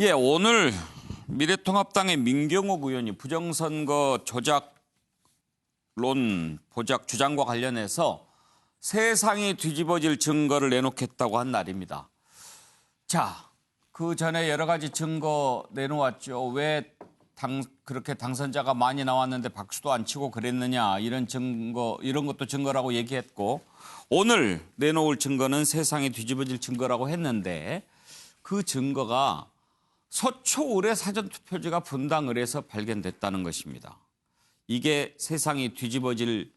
예, 오늘 미래통합당의 민경욱 의원이 부정선거 조작론 보작 주장과 관련해서 세상이 뒤집어질 증거를 내놓겠다고 한 날입니다. 자, 그 전에 여러 가지 증거 내놓았죠. 왜 그렇게 당선자가 많이 나왔는데 박수도 안 치고 그랬느냐, 이런 증거, 이런 것도 증거라고 얘기했고, 오늘 내놓을 증거는 세상이 뒤집어질 증거라고 했는데, 그 증거가 서초 의뢰 사전투표지가 분당 의뢰에서 발견됐다는 것입니다. 이게 세상이 뒤집어질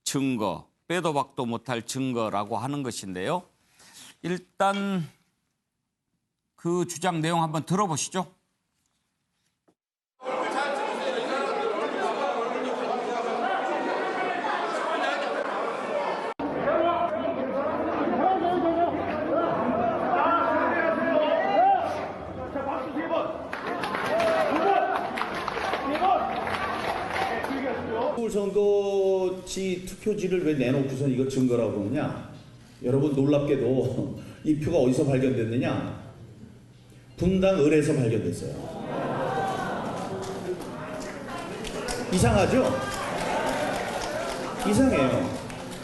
증거, 빼도 박도 못할 증거라고 하는 것인데요. 일단 그 주장 내용 한번 들어보시죠. 서울선거지 투표지를 왜 내놓고서 이거 증거라고 그러느냐? 여러분 놀랍게도 이 표가 어디서 발견됐느냐? 분당 을에서 발견됐어요. 이상하죠?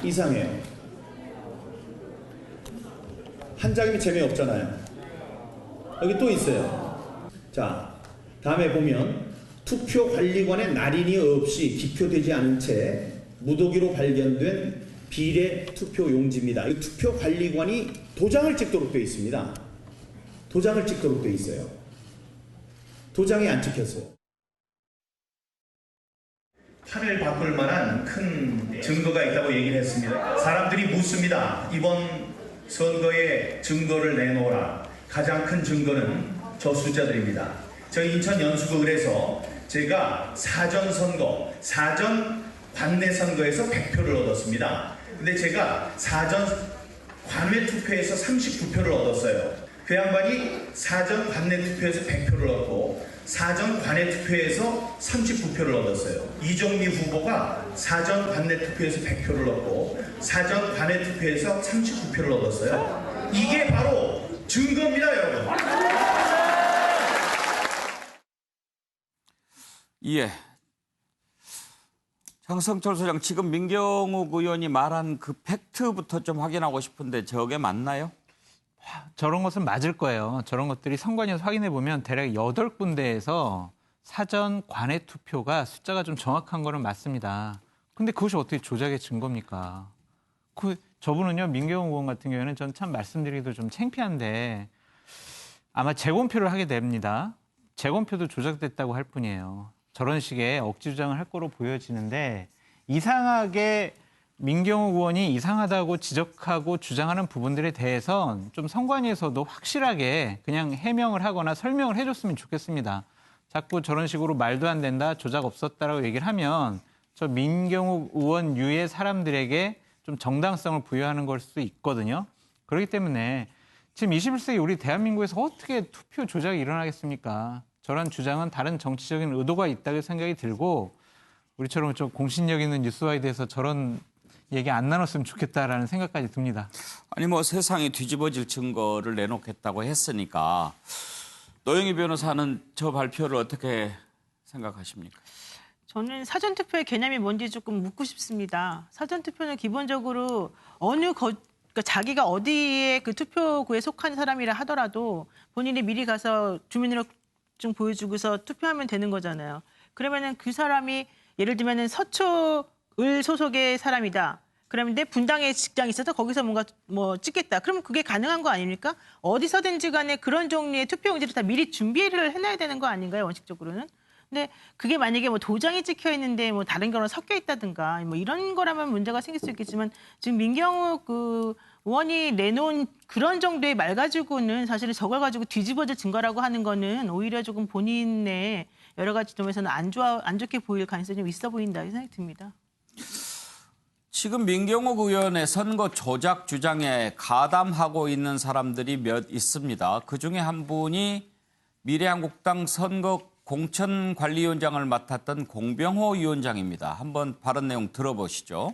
이상해요. 한 장이면 재미없잖아요. 여기 또 있어요. 자, 다음에 보면 투표관리관의 날인이 없이 기표되지 않은 채 무더기로 발견된 비례 투표용지입니다. 이 투표관리관이 도장을 찍도록 되어 있습니다. 도장을 찍도록 되어 있어요. 도장이 안 찍혔어요. 판을 바꿀 만한 큰 증거가 있다고 얘기를 했습니다. 사람들이 묻습니다. 이번 선거에 증거를 내놓으라. 가장 큰 증거는 저 숫자들입니다. 저희 인천 연수구을에서 제가 사전 관내 선거에서 100표를 얻었습니다. 근데 제가 사전 관외 투표에서 39표를 얻었어요. 그 양반이 사전 관내 투표에서 100표를 얻고 사전 관외 투표에서 39표를 얻었어요. 이정미 후보가 사전 관내 투표에서 100표를 얻고 사전 관외 투표에서 39표를 얻었어요. 이게 바로 증거입니다, 여러분. 예. 장성철 소장, 지금 민경욱 의원이 말한 그 팩트부터 좀 확인하고 싶은데 저게 맞나요? 저런 것은 맞을 거예요. 저런 것들이 선관위에서 확인해 보면 대략 8군데에서 사전 관외 투표가 숫자가 좀 정확한 거는 맞습니다. 근데 그것이 어떻게 조작의 증거입니까? 저분은요, 민경욱 의원 같은 경우에는 전 참 말씀드리기도 좀 창피한데 아마 재검표를 하게 됩니다. 재검표도 조작됐다고 할 뿐이에요. 저런 식의 억지 주장을 할 거로 보여지는데 이상하게 민경욱 의원이 이상하다고 지적하고 주장하는 부분들에 대해선 좀 선관위에서도 확실하게 그냥 해명을 하거나 설명을 해줬으면 좋겠습니다. 자꾸 저런 식으로 말도 안 된다, 조작 없었다라고 얘기를 하면 저 민경욱 의원 유의 사람들에게 좀 정당성을 부여하는 걸 수도 있거든요. 그렇기 때문에 지금 21세기 우리 대한민국에서 어떻게 투표 조작이 일어나겠습니까? 저런 주장은 다른 정치적인 의도가 있다고 생각이 들고 우리처럼 좀 공신력 있는 뉴스와이드에서 저런 얘기 안 나눴으면 좋겠다라는 생각까지 듭니다. 아니 뭐 세상이 뒤집어질 증거를 내놓겠다고 했으니까 노영희 변호사는 저 발표를 어떻게 생각하십니까? 저는 사전투표의 개념이 뭔지 조금 묻고 싶습니다. 사전투표는 기본적으로 그러니까 자기가 어디에 그 투표구에 속한 사람이라 하더라도 본인이 미리 가서 주민등록증 보여주고서 투표하면 되는 거잖아요. 그러면은 그 사람이 예를 들면은 서초을 소속의 사람이다. 그러면 내 분당에 직장이 있어서 거기서 뭔가 찍겠다. 그러면 그게 가능한 거 아닙니까? 어디서든지 간에 그런 종류의 투표용지를 다 미리 준비를 해놔야 되는 거 아닌가요? 원칙적으로는. 근데 그게 만약에 도장이 찍혀 있는데 다른 거랑 섞여 있다든가 이런 거라면 문제가 생길 수 있겠지만 지금 민경욱 의원이 내놓은 그런 정도의 말 가지고는 사실 저걸 가지고 뒤집어질 증거라고 하는 거는 오히려 조금 본인의 여러 가지 점에서는 안 좋게 보일 가능성이 좀 있어 보인다 이 생각이 듭니다. 지금 민경욱 의원의 선거 조작 주장에 가담하고 있는 사람들이 몇 있습니다. 그중에 한 분이 미래한국당 선거 공천관리위원장을 맡았던 공병호 위원장입니다. 한번 발언 내용 들어보시죠.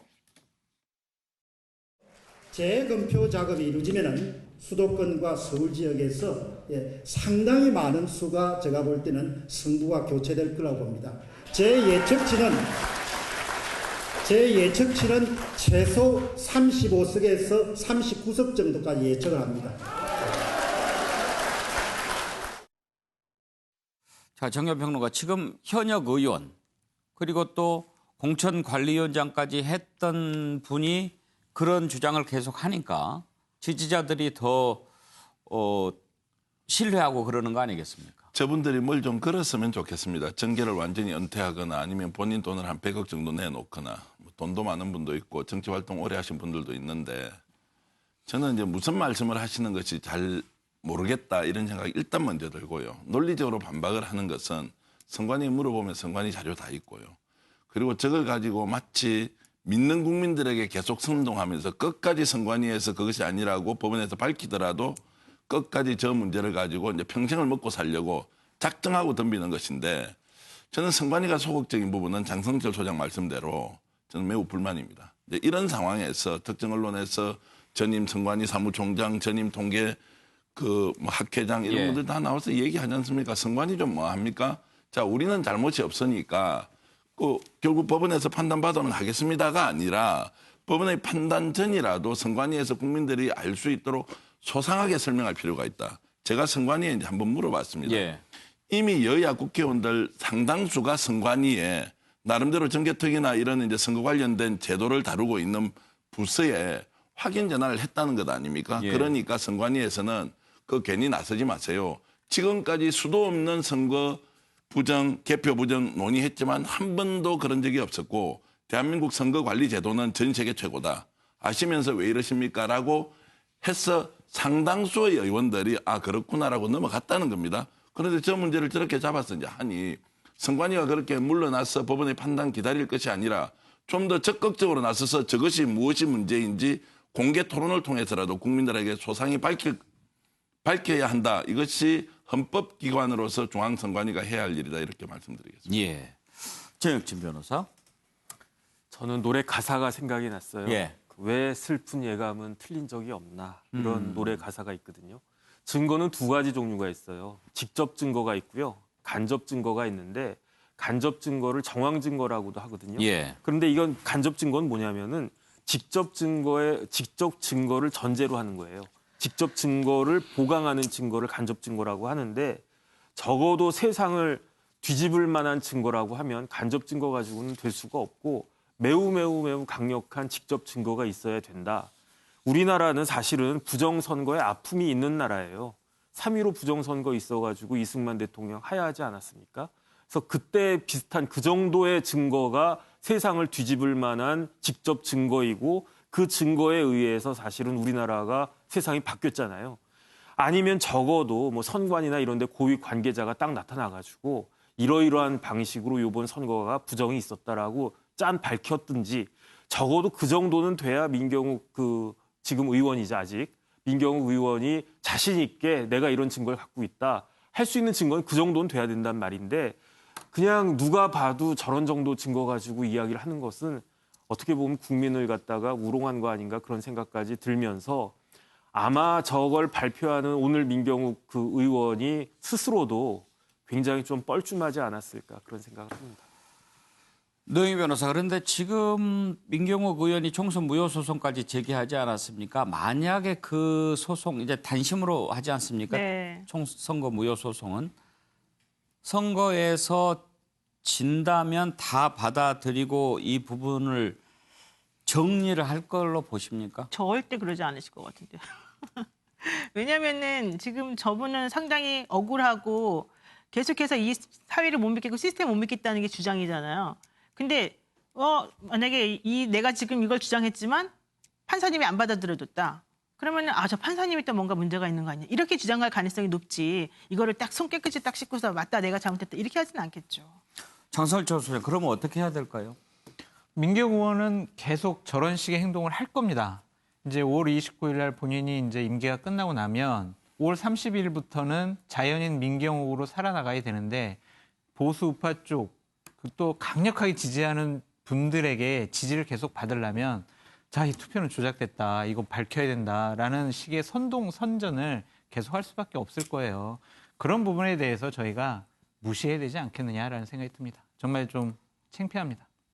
재검표 작업이 이루어지면은 수도권과 서울 지역에서 상당히 많은 수가 제가 볼 때는 승부가 교체될 거라고 봅니다. 제 예측치는 최소 35석에서 39석 정도까지 예측을 합니다. 자, 정여평론가, 지금 현역 의원 그리고 또 공천관리위원장까지 했던 분이 그런 주장을 계속 하니까 지지자들이 더 신뢰하고 그러는 거 아니겠습니까? 저분들이 뭘 좀 걸었으면 좋겠습니다. 정계를 완전히 은퇴하거나 아니면 본인 돈을 한 100억 정도 내놓거나, 돈도 많은 분도 있고 정치 활동 오래 하신 분들도 있는데, 저는 이제 무슨 말씀을 하시는 것이 잘 모르겠다 이런 생각이 일단 먼저 들고요. 논리적으로 반박을 하는 것은 선관위에 물어보면 선관위 자료 다 있고요. 그리고 저걸 가지고 마치 믿는 국민들에게 계속 선동하면서 끝까지 선관위에서 그것이 아니라고 법원에서 밝히더라도 끝까지 저 문제를 가지고 이제 평생을 먹고 살려고 작정하고 덤비는 것인데, 저는 선관위가 소극적인 부분은 장성철 소장 말씀대로 저는 매우 불만입니다. 이제 이런 상황에서 특정 언론에서 전임 선관위 사무총장, 전임 통계 학회장 이런 분들 다 나와서 얘기하지 않습니까? 선관위 좀 뭐 합니까? 자, 우리는 잘못이 없으니까 결국 법원에서 판단받으면 하겠습니다가 아니라 법원의 판단 전이라도 선관위에서 국민들이 알 수 있도록 소상하게 설명할 필요가 있다. 제가 선관위에 이제 한번 물어봤습니다. 예. 이미 여야 국회의원들 상당수가 선관위에 나름대로 정개특위나 이런 이제 선거 관련된 제도를 다루고 있는 부서에 확인 전화를 했다는 것 아닙니까? 예. 그러니까 선관위에서는 괜히 나서지 마세요. 지금까지 수도 없는 선거 부정, 개표 부정 논의했지만 한 번도 그런 적이 없었고, 대한민국 선거관리 제도는 전 세계 최고다. 아시면서 왜 이러십니까? 라고 해서 상당수의 의원들이 그렇구나라고 넘어갔다는 겁니다. 그런데 저 문제를 저렇게 잡아서 이제 하니, 선관위가 그렇게 물러나서 법원의 판단 기다릴 것이 아니라 좀 더 적극적으로 나서서 저것이 무엇이 문제인지 공개 토론을 통해서라도 국민들에게 소상히 밝혀야 한다. 이것이 헌법기관으로서 중앙선관위가 해야 할 일이다. 이렇게 말씀드리겠습니다. 예. 정혁진 변호사. 저는 노래 가사가 생각이 났어요. 예. 왜 슬픈 예감은 틀린 적이 없나, 이런 노래 가사가 있거든요. 증거는 두 가지 종류가 있어요. 직접 증거가 있고요. 간접 증거가 있는데, 간접 증거를 정황 증거라고도 하거든요. 예. 그런데 이건 간접 증거는 뭐냐면은 직접 증거를 전제로 하는 거예요. 직접 증거를 보강하는 증거를 간접 증거라고 하는데, 적어도 세상을 뒤집을 만한 증거라고 하면 간접 증거 가지고는 될 수가 없고, 매우 강력한 직접 증거가 있어야 된다. 우리나라는 사실은 부정선거에 아픔이 있는 나라예요. 3.15 부정선거 있어가지고 이승만 대통령 하야하지 않았습니까? 그래서 그때 비슷한 그 정도의 증거가 세상을 뒤집을 만한 직접 증거이고, 그 증거에 의해서 사실은 우리나라가 세상이 바뀌었잖아요. 아니면 적어도 뭐 선관이나 이런 데 고위 관계자가 딱 나타나가지고 이러이러한 방식으로 이번 선거가 부정이 있었다라고 짠 밝혔든지, 적어도 그 정도는 돼야 민경욱 지금 의원이자 아직 민경욱 의원이 자신 있게 내가 이런 증거를 갖고 있다 할 수 있는 증거는 그 정도는 돼야 된단 말인데, 그냥 누가 봐도 저런 정도 증거 가지고 이야기를 하는 것은 어떻게 보면 국민을 갖다가 우롱한 거 아닌가, 그런 생각까지 들면서, 아마 저걸 발표하는 오늘 민경욱 의원이 스스로도 굉장히 좀 뻘쭘하지 않았을까, 그런 생각을 합니다. 노영희 변호사, 그런데 지금 민경욱 의원이 총선 무효 소송까지 제기하지 않았습니까? 만약에 그 소송 이제 단심으로 하지 않습니까? 네. 선거 무효 소송은 선거에서 진다면 다 받아들이고 이 부분을 정리를 할 걸로 보십니까? 절대 그러지 않으실 것 같은데요. 왜냐면은 지금 저분은 상당히 억울하고 계속해서 이 사회를 못 믿겠고 시스템 못 믿겠다는 게 주장이잖아요. 근데 만약에 내가 지금 이걸 주장했지만 판사님이 안 받아들여줬다. 그러면은 저 판사님이 또 뭔가 문제가 있는 거 아니야. 이렇게 주장할 가능성이 높지. 이거를 딱 손 깨끗이 딱 씻고서 맞다, 내가 잘못했다, 이렇게 하지는 않겠죠. 장성철 소장, 그러면 어떻게 해야 될까요? 민경욱 의원은 계속 저런 식의 행동을 할 겁니다. 이제 5월 29일 날 본인이 이제 임기가 끝나고 나면 5월 30일부터는 자연인 민경욱으로 살아나가야 되는데, 보수 우파 쪽 또 강력하게 지지하는 분들에게 지지를 계속 받으려면 자, 이 투표는 조작됐다. 이거 밝혀야 된다라는 식의 선전을 계속할 수밖에 없을 거예요. 그런 부분에 대해서 저희가 무시해야 되지 않겠느냐라는 생각이 듭니다. 정말 좀 창피합니다.